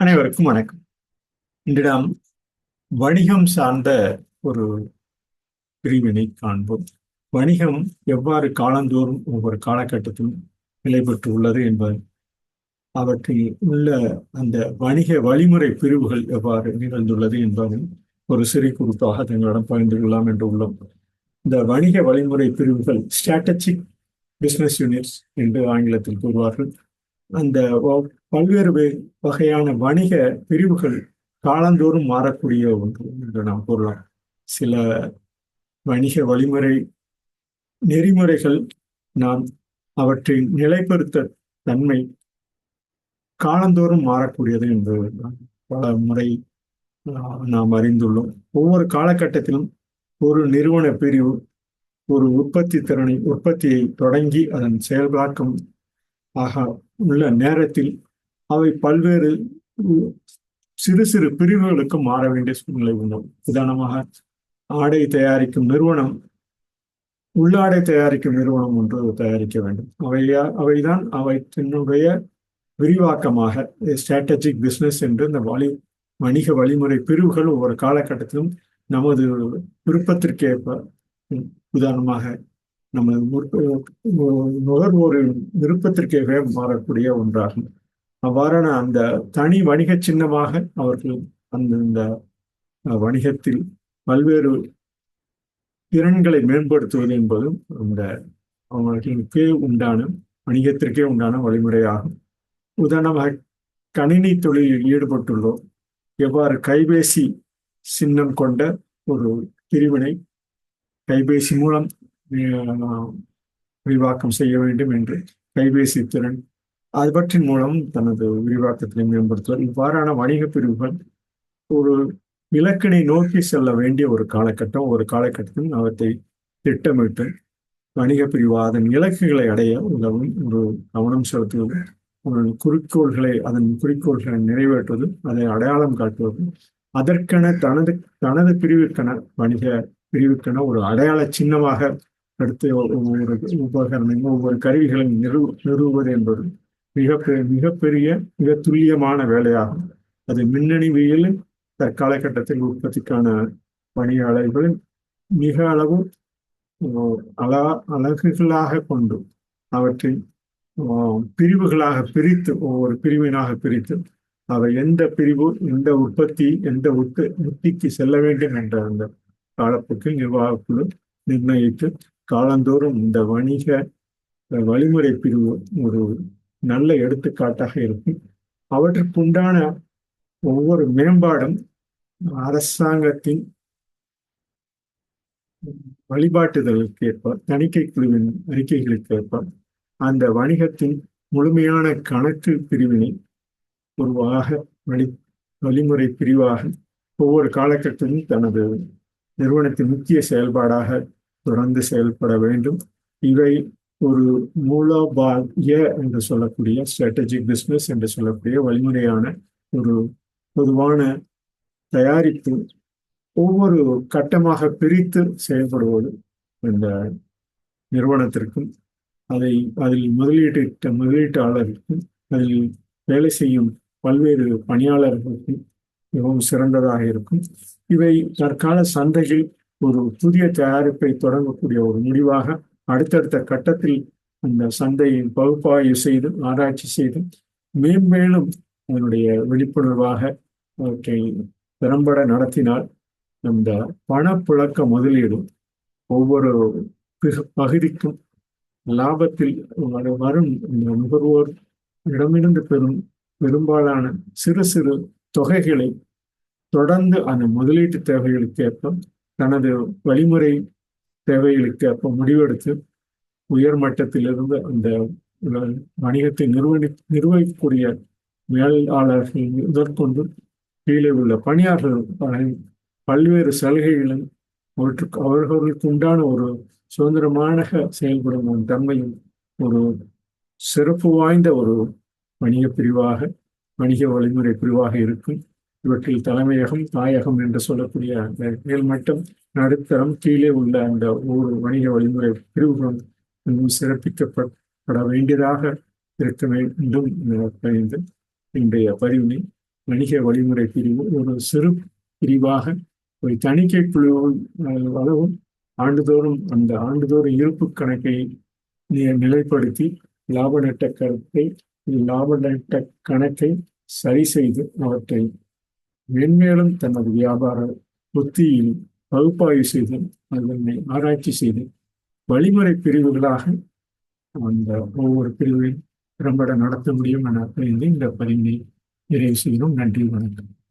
அனைவருக்கும் வணக்கம். இன்று நாம் வணிகம் சார்ந்த ஒரு பிரிவினை காண்போம். வணிகம் எவ்வாறு காலந்தோறும் ஒவ்வொரு காலகட்டத்திலும் நிலை பெற்று உள்ளது என்பது, அவற்றில் உள்ள அந்த வணிக வழிமுறை பிரிவுகள் எவ்வாறு நிகழ்ந்துள்ளது என்பதை ஒரு சிறு குறிப்பாக தங்களிடம் பகிர்ந்து கொள்ளலாம் என்று உள்ளோம். இந்த வணிக வழிமுறை பிரிவுகள் ஸ்ட்ராட்டஜிக் பிசினஸ் யூனிட்ஸ் என்று ஆங்கிலத்தில் கூறுவார்கள். அந்த பல்வேறு வகையான வணிக பிரிவுகள் காலந்தோறும் மாறக்கூடிய ஒன்று என்று நாம் கூறலாம். சில வணிக வழிமுறை நெறிமுறைகள் நாம் அவற்றின் நிலைப்படுத்த தன்மை காலந்தோறும் மாறக்கூடியது என்று பல முறை நாம் அறிந்துள்ளோம். ஒவ்வொரு காலகட்டத்திலும் ஒரு நிறுவன பிரிவு ஒரு உற்பத்தியை தொடங்கி அதன் செயல்பாக்கம் ஆக உள்ள நேரத்தில் அவை பல்வேறு சிறு சிறு பிரிவுகளுக்கு மாற வேண்டிய சூழ்நிலை உண்டு. உதாரணமாக, ஆடை தயாரிக்கும் நிறுவனம் உள்ளாடை தயாரிக்கும் நிறுவனம் ஒன்று தயாரிக்க வேண்டும். அவைதான் அவற்றினுடைய விரிவாக்கமாக ஸ்ட்ராட்டஜிக் பிசினஸ் என்று இந்த வணிக வழிமுறை பிரிவுகள் ஒவ்வொரு காலகட்டத்திலும் நமது விருப்பத்திற்கேற்ப, உதாரணமாக நமது நுகர்வோரின் விருப்பத்திற்கேற்ப மாறக்கூடிய ஒன்றாகும். அவ்வாறான அந்த தனி வணிக சின்னமாக அவர்கள் அந்த வணிகத்தில் பல்வேறு திறன்களை மேம்படுத்துவது என்பதும் அந்த வணிகத்திற்கே உண்டான வழிமுறையாகும். உதாரணமாக, கணினி தொழிலில் ஈடுபட்டுள்ளோர் எவ்வாறு கைபேசி சின்னம் கொண்ட ஒரு பிரிவினை கைபேசி மூலம் விரிவாக்கம் செய்ய வேண்டும் என்று கைபேசி திறன் அவற்றின் மூலம் தனது விரிவாக்கத்தை மேம்படுத்துவார். இவ்வாறான வணிக பிரிவுகள் ஒரு இலக்கினை நோக்கி செல்ல வேண்டிய ஒரு காலகட்டத்தில் அவற்றை திட்டமிட்டு வணிக பிரிவு அதன் இலக்குகளை அடைய உதவும் ஒரு கவனம் செலுத்துவது, அதன் குறிக்கோள்களை நிறைவேற்றுவது, அதை அடையாளம் காட்டுவது, அதற்கென தனது வணிக பிரிவுக்கென ஒரு அடையாள சின்னமாக அடுத்து ஒவ்வொரு உபகரணங்கள் ஒவ்வொரு கருவிகளை நிறுவுவது என்பது மிகப்பெரிய மிக துல்லியமான வேலையாகும். அது மின்னணுவியலின் தற்காலகட்டத்தில் உற்பத்திக்கான பணியாளர்களின் மிக அளவு அலகுகளாக கொண்டு அவற்றை பிரிவுகளாக பிரித்து ஒவ்வொரு பிரிவினாக பிரித்து அவை எந்த பிரிவு எந்த உத்திக்கு செல்ல வேண்டும் என்ற அந்த காலத்துக்கு நிர்வாகக்குழு நிர்ணயித்து காலந்தோறும் இந்த வணிக வழிமுறை பிரிவு ஒரு நல்ல எடுத்துக்காட்டாக இருக்கும். அவற்றுக்குண்டான ஒவ்வொரு மேம்பாடும் அரசாங்கத்தின் வழிபாட்டுதலுக்கு ஏற்ப, தணிக்கை குழுவின் அறிக்கைகளுக்கு ஏற்ப அந்த வணிகத்தின் முழுமையான கணக்கு பிரிவினை உருவாக வழிமுறை பிரிவாக ஒவ்வொரு காலகட்டத்திலும் தனது நிறுவனத்தின் முக்கிய செயல்பாடாக தொடர்ந்து செயல்பட வேண்டும். இவை ஒரு மூலோபாய என்று சொல்லக்கூடிய ஸ்ட்ராட்டஜிக் பிசினஸ் என்று சொல்லக்கூடிய வழிமுறையான ஒரு பொதுவான தயாரிப்பு ஒவ்வொரு கட்டமாக பிரித்து செயல்படுவது இந்த நிறுவனத்திற்கும் அதில் முதலீட்டாளருக்கும் அதில் வேலை செய்யும் பல்வேறு பணியாளர்களுக்கும் மிகவும் சிறந்ததாக இருக்கும். இவை தற்கால சந்தையில் ஒரு புதிய தயாரிப்பை தொடங்கக்கூடிய ஒரு முடிவாக அடுத்தடுத்த கட்டத்தில் அந்த சந்தையின் பகுப்பாய்வு செய்து ஆராய்ச்சி செய்து மேம்பேலும் அதனுடைய விழிப்புணர்வாக அவற்றை திறம்பட நடத்தினால் அந்த பணப்புழக்க முதலீடு ஒவ்வொரு பகுதிக்கும் லாபத்தில் வரும் நுகர்வோர் இடமிருந்து பெரும்பாலான சிறு சிறு தொகைகளை தொடர்ந்து அந்த முதலீட்டு தேவைகளுக்கு ஏற்ப தனது வழிமுறை தேவைகளுக்கு ஏற்ப முடிவெடுத்து உயர்மட்டத்திலிருந்து அந்த வணிகத்தை நிர்வகிக்கக்கூடிய மேலாளர்கள் முதற்கொண்டு கீழே உள்ள பணியாளர்கள் பல்வேறு சலுகைகளும் அவர்களுக்கு உண்டான ஒரு சுதந்திரமான செயல்படும் தன்மையும் ஒரு சிறப்பு வாய்ந்த ஒரு வணிக வழிமுறை பிரிவாக இருக்கும். இவற்றில் தலைமையகம், தாயகம் என்று சொல்லக்கூடிய அந்த மேல்மட்டம், நடுத்தரம், கீழே உள்ள அந்த ஒவ்வொரு வணிக வழிமுறை பிரிவுகளும் இன்னும் சிறப்பிக்கப்பட வேண்டியதாக இருக்க வேண்டும் என்று இன்றைய பதிவினை வணிக வழிமுறை பிரிவு ஒரு சிறு பிரிவாக ஒரு தணிக்கை குழு அளவும் ஆண்டுதோறும் இருப்பு கணக்கை நிலைப்படுத்தி லாப நட்ட கணக்கை சரி செய்து அவற்றை மென்மேலும் தனது வியாபார புத்தியில் பகுப்பாய்வு செய்து அதனை ஆராய்ச்சி செய்து வழிமுறை பிரிவுகளாக அந்த ஒவ்வொரு பிரிவையும் திறம்பட நடத்த முடியும் என அறிந்து இந்த பதிவினை நிறைவு செய்கிறோம். நன்றி, வணக்கம்.